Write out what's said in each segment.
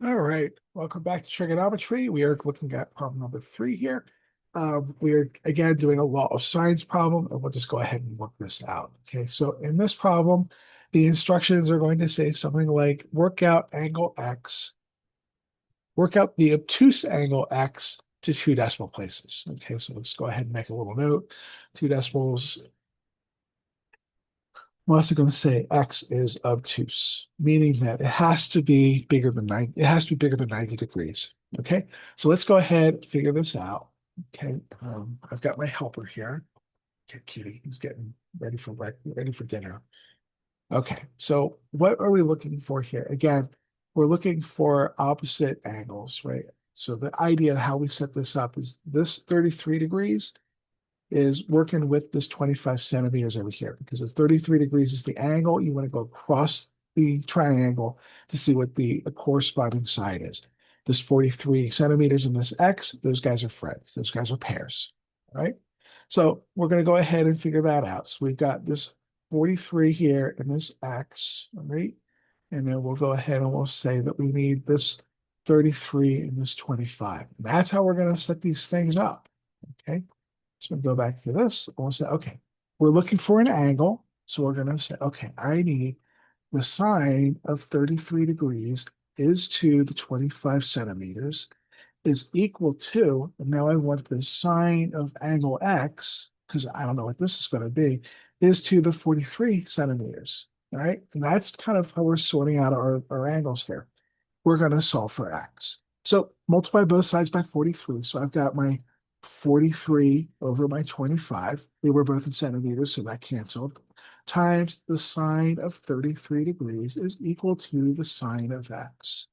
All right, welcome back to trigonometry. We are looking at problem number 3 here. We are again doing a law of sines problem, and we'll just go ahead and work this out. Okay, so in this problem, the instructions are going to say something like work out angle x, work out the obtuse angle x to 2 decimal places. Okay, so let's go ahead and make a little note. 2 decimals. I'm also going to say x is obtuse, meaning that it has to be bigger than 90. It has to be bigger than 90 degrees. Okay, so let's go ahead and figure this out. Okay, I've got my helper here. Okay, Kitty, he's getting ready for dinner. Okay, so what are we looking for here? Again, we're looking for opposite angles, right? So the idea of how we set this up is this 33 degrees is working with this 25 centimeters over here because it's 33 degrees is the angle. You want to go across the triangle to see what the corresponding side is. This 43 centimeters and this X, those guys are friends. Those guys are pairs. All right. So we're going to go ahead and figure that out. So we've got this 43 here and this X, all right? And then we'll go ahead and we'll say that we need this 33 and this 25. That's how we're going to set these things up. Okay. So we go back to this. We'll say, okay, we're looking for an angle. So we're going to say, okay, I need the sine of 33 degrees is to the 25 centimeters is equal to, and now I want the sine of angle x, because I don't know what this is going to be, is to the 43 centimeters. All right. And that's kind of how we're sorting out our angles here. We're going to solve for x. So multiply both sides by 43. So I've got my 43 over my 25. They were both in centimeters, so that canceled. Times the sine of 33 degrees is equal to the sine of x.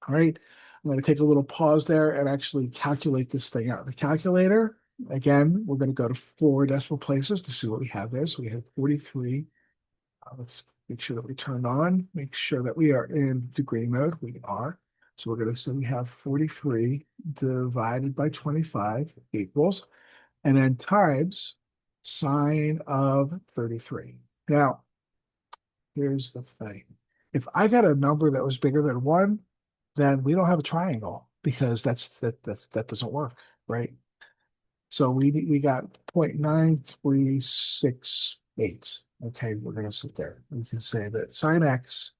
All right. I'm going to take a little pause there and actually calculate this thing out. The calculator, again, we're going to go to 4 decimal places to see what we have there. So we have 43. Let's make sure that we turned on, make sure that we are in degree mode. We are. So we're going to say we have 43 divided by 25 equals, and then times sine of 33. Now, here's the thing. If I got a number that was bigger than 1, then we don't have a triangle because that doesn't work, right? So we got 0.9368. Okay, we're going to sit there. We can say that sine x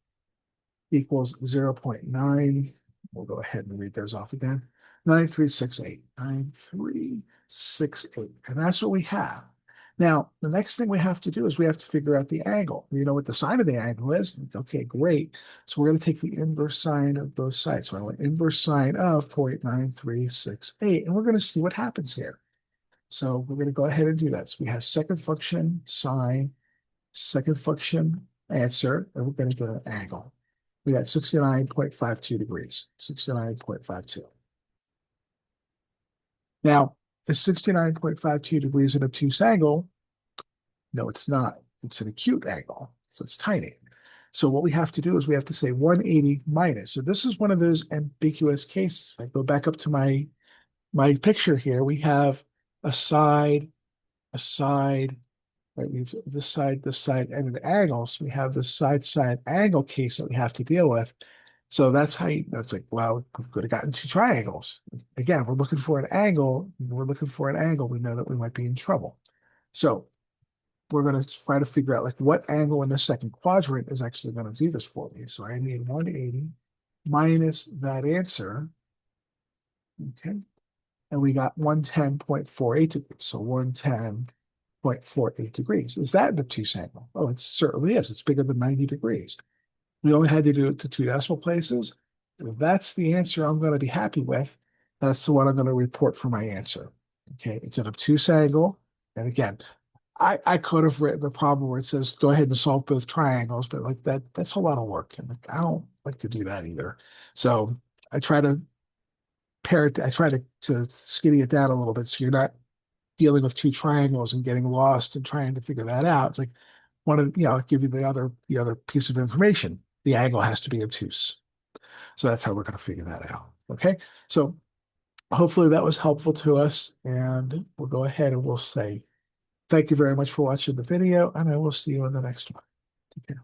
equals 0.9. We'll go ahead and read those off again. 9368. 9368. And that's what we have. Now, the next thing we have to do is we have to figure out the angle. We know what the sine of the angle is. Okay, great. So we're going to take the inverse sine of both sides. So I want inverse sine of 0.9368. And we're going to see what happens here. So we're going to go ahead and do that. So we have second function sine, second function answer, and we're going to get an angle. We got 69.52 degrees, 69.52. Now, is 69.52 degrees an obtuse angle? No, it's not. It's an acute angle, so it's tiny. So what we have to do is we have to say 180 minus. So this is one of those ambiguous cases. If I go back up to my picture here, we have a side, a side, right? We've this side, and an angle. So we have this side angle case that we have to deal with. So that's like, well, we could have gotten 2 triangles. Again, we're looking for an angle. We're looking for an angle. We know that we might be in trouble. So we're going to try to figure out like what angle in the second quadrant is actually going to do this for me. So I need 180 minus that answer. Okay. And we got 110.48 degrees. So 110.48 degrees. Is that an obtuse angle? Oh, it certainly is. It's bigger than 90 degrees. We only had to do it to 2 decimal places. If that's the answer I'm going to be happy with, that's the one I'm going to report for my answer. Okay, it's an obtuse angle. And again, I could have written the problem where it says go ahead and solve both triangles, but like that's a lot of work. And like, I don't like to do that either. So I try to I try to skinny it down a little bit so you're not dealing with 2 triangles and getting lost and trying to figure that out. It's like one of, give you the other piece of information. The angle has to be obtuse. So that's how we're going to figure that out. Okay. So hopefully that was helpful to us. And we'll go ahead and we'll say, thank you very much for watching the video, and I will see you in the next one. Take care.